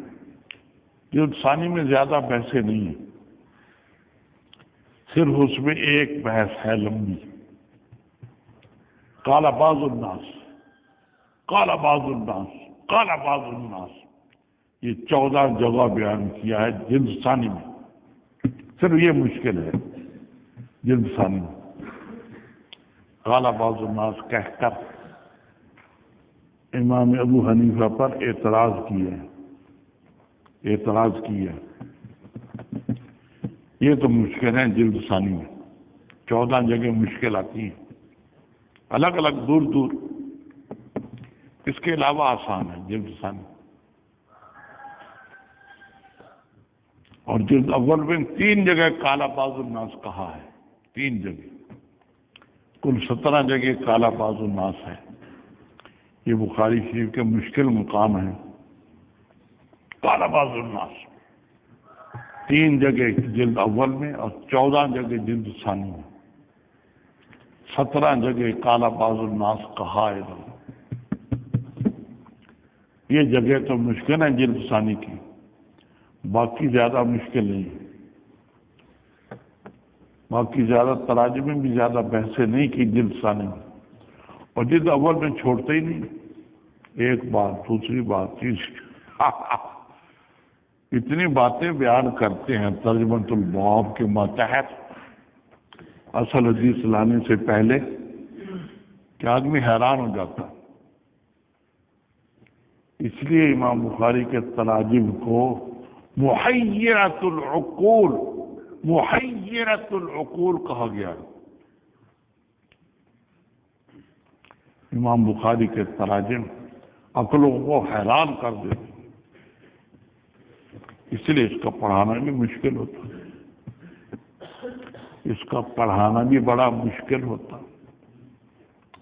Speaker 2: جلد ثانی میں زیادہ بحثیں نہیں ہیں، صرف اس میں ایک بحث ہے لمبی، قال بعض الناس، قال بعض الناس، قال بعض الناس، یہ 14 جگہ بیان کیا ہے جلد ثانی میں، صرف یہ مشکل ہے جلد ثانی میں۔ قال بعض الناس کہہ کر امام ابو حنیفہ پر اعتراض کیا ہے، یہ تو مشکل ہے جلد ثانی میں، 14 جگہ مشکل آتی ہیں، الگ الگ دور دور، اس کے علاوہ آسان ہے جلد ثانی۔ اور جلد اول میں 3 جگہ قال بعض الناس کہا ہے، 3 جگہ، کل 17 جگہ قال بعض الناس ہے۔ یہ بخاری شریف کے مشکل مقام ہیں، قال بعض الناس 3 جگہ جلد اول میں اور 14 جگہ جلد ثانی میں، 17 جگہ قال بعض الناس کہا ہے۔ یہ جگہ تو مشکل ہے جلد ثانی کی، باقی زیادہ مشکل نہیں، باقی زیادہ تراجم میں بھی زیادہ بحثیں نہیں کی جلد ثانی میں، اور جلد اول میں چھوڑتے ہی نہیں، ایک بات دوسری بات تیسری اتنی باتیں بیان کرتے ہیں ترجمۃ الباب کے ماتحت اصل حدیث لانے سے پہلے کہ آدمی حیران ہو جاتا۔ اس لیے امام بخاری کے تراجم کو محیرۃ العقول، محیرۃ العقول کہا گیا ہے۔ امام بخاری کے تراجم عقلوں کو حیران کر دیتے، اس لیے اس کا پڑھانا بھی مشکل ہوتا، اس کا پڑھانا بھی بڑا مشکل ہوتا۔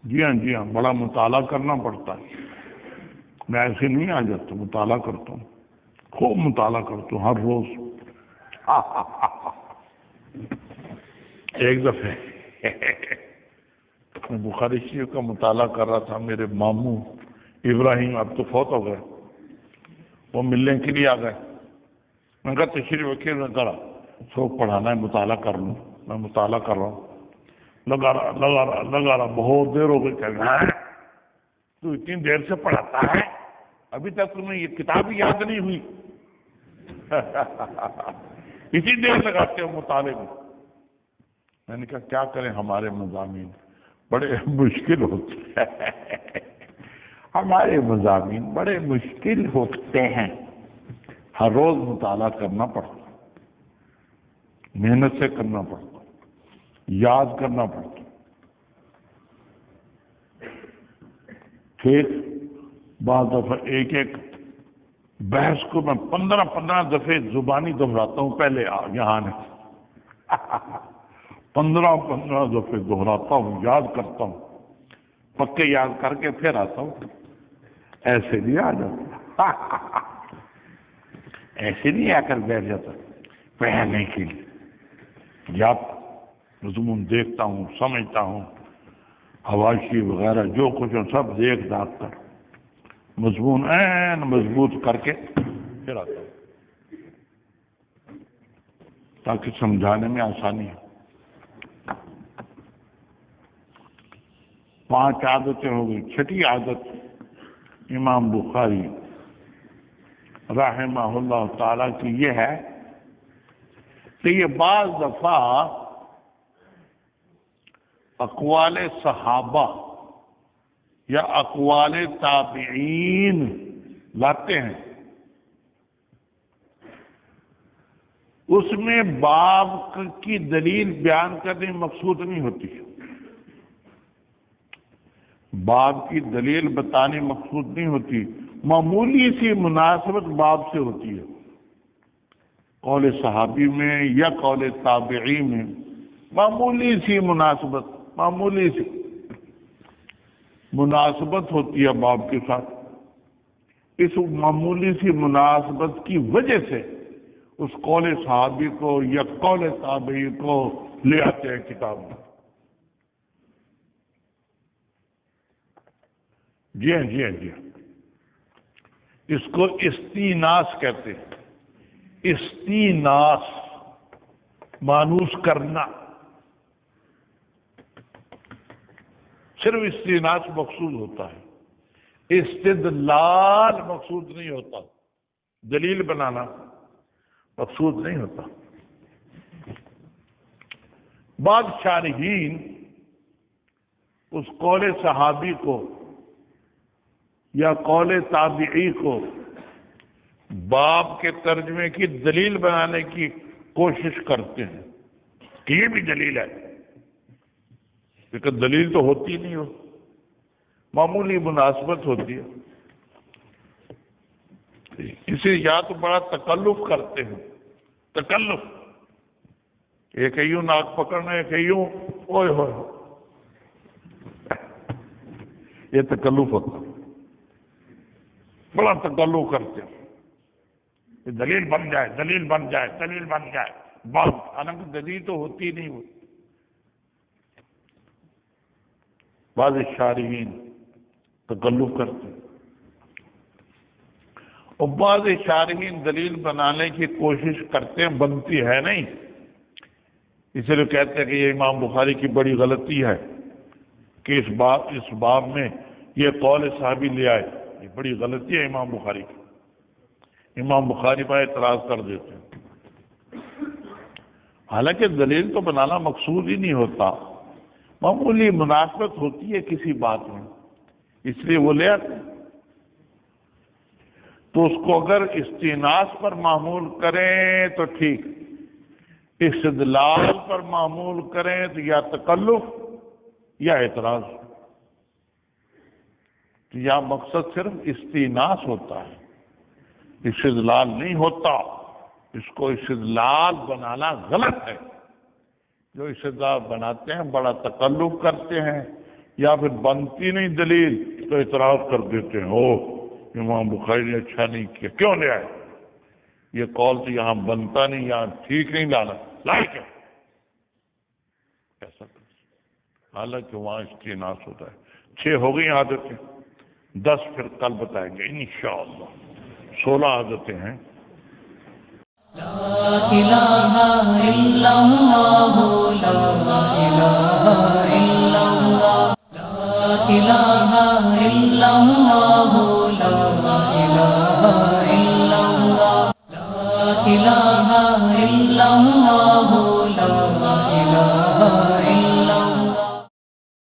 Speaker 2: جی ہاں، بڑا مطالعہ کرنا پڑتا ہے، میں ایسے نہیں آ جاتا، مطالعہ کرتا ہوں، خوب مطالعہ کرتا ہوں ہر روز۔ ایک دفعہ میں بخاری شریف کا مطالعہ کر رہا تھا، میرے ماموں ابراہیم اب تو فوت ہو گئے، وہ ملنے کے لیے آ گئے، میں کہا تشریف وکیل نے کرا سوک پڑھانا ہے، مطالعہ کر لوں، میں مطالعہ کر رہا ہوں، لگا رہا بہت دیر ہو گئی، کہہ رہا ہے تو اتنی دیر سے پڑھاتا ہے، ابھی تک تمہیں یہ کتاب ہی یاد نہیں ہوئی اسی دیر لگاتے ہو مطالعے میں۔ میں نے کہا کیا کریں، ہمارے مضامین بڑے مشکل ہوتے ہیں، ہمارے مضامین بڑے مشکل ہوتے ہیں، ہر روز مطالعہ کرنا پڑتا، محنت سے کرنا پڑتا، یاد کرنا پڑتا۔ پھر بعض دفعہ ایک بحث کو میں 15 دفعے زبانی دہراتا ہوں، پہلے یہاں نے 15 دفعے دہراتا ہوں، یاد کرتا ہوں، پکے یاد کر کے پھر آتا ہوں، ایسے نہیں آ جاتا ایسے نہیں آ کر بیٹھ جاتا، پڑھنے کے لیے یاد مضمون دیکھتا ہوں، سمجھتا ہوں، حواشی وغیرہ جو کچھ سب دیکھ داکھ کر مضمون عین مضبوط کر کے پھر آتا ہوں تاکہ سمجھانے میں آسانی ہو۔ 5 عادتیں ہو گئی، 6ٹھی عادت امام بخاری رحمہ اللہ تعالی کی یہ ہے کہ یہ بعض دفعہ اقوال صحابہ یا اقوال تابعین لاتے ہیں، اس میں باب کی دلیل بیان کرنے مقصود نہیں ہوتی، باب کی دلیل بتانے مقصود نہیں ہوتی، معمولی سی مناسبت باب سے ہوتی ہے، قول صحابی میں یا قول تابعی میں معمولی سی مناسبت، معمولی سی مناسبت ہوتی ہے باپ کے ساتھ، اس معمولی سی مناسبت کی وجہ سے اس قول صحابی کو یا قول تابعی کو لے آتے ہیں کتاب میں۔ جی ہاں جی ہاں جی ہاں، اس کو استیناس کہتے ہیں، استیناس، مانوس کرنا۔ صرف استیناس مقصود ہوتا ہے، استدلال مقصود نہیں ہوتا، دلیل بنانا مقصود نہیں ہوتا۔ بعض شارحین اس قول صحابی کو یا قول تابعی کو باب کے ترجمے کی دلیل بنانے کی کوشش کرتے ہیں کہ یہ بھی دلیل ہے، لیکن دلیل تو ہوتی نہیں ہو، معمولی مناسبت ہوتی ہے۔ اسے یا تو بڑا تکلف کرتے ہیں، تکلف، ایک یوں ناک پکڑنا، ایک یوں، اوئے ہوئے، یہ تکلف ہوتا ہے، بڑا تکلف کرتے ہیں کہ دلیل بن جائے، دلیل بن جائے، دلیل بن جائے، بات، حالانکہ دلیل تو ہوتی نہیں ہوتی۔ بعض شارحین تکلف کرتے ہیں اور بعض شارحین دلیل بنانے کی کوشش کرتے ہیں، بنتی ہے نہیں، اس لیے کہتے ہیں کہ یہ امام بخاری کی بڑی غلطی ہے کہ اس باب میں یہ قول صحابی لے آئے، یہ بڑی غلطی ہے امام بخاری کی، امام بخاری پر اعتراض کر دیتے ہیں۔ حالانکہ دلیل تو بنانا مقصود ہی نہیں ہوتا، معمولی مناسبت ہوتی ہے کسی بات میں، اس لیے وہ لے آتے ہیں۔ تو اس کو اگر استیناس پر معمول کریں تو ٹھیک، استدلال پر معمول کریں تو یا تکلف یا اعتراض، تو یا مقصد صرف استیناس ہوتا ہے، استدلال نہیں ہوتا۔ اس کو استدلال بنانا غلط ہے، جو استدلال بناتے ہیں بڑا تکلف کرتے ہیں، یا پھر بنتی نہیں دلیل تو اعتراض کر دیتے ہیں، او امام بخاری نے اچھا نہیں کیا، کیوں لے آئے، یہ قول تو یہاں بنتا نہیں، یہاں ٹھیک نہیں لانا، لائق ہے، ایسا کرتے، حالانکہ وہاں استیناس ہوتا ہے۔ 6 ہو گئی عادتیں، 10 پھر کل بتائیں گے انشاءاللہ۔ 16 عادتیں ہیں۔
Speaker 1: لا الہ الا اللہ، لا الہ الا اللہ، لا الہ الا اللہ، لا الہ الا اللہ، لا الہ الا اللہ۔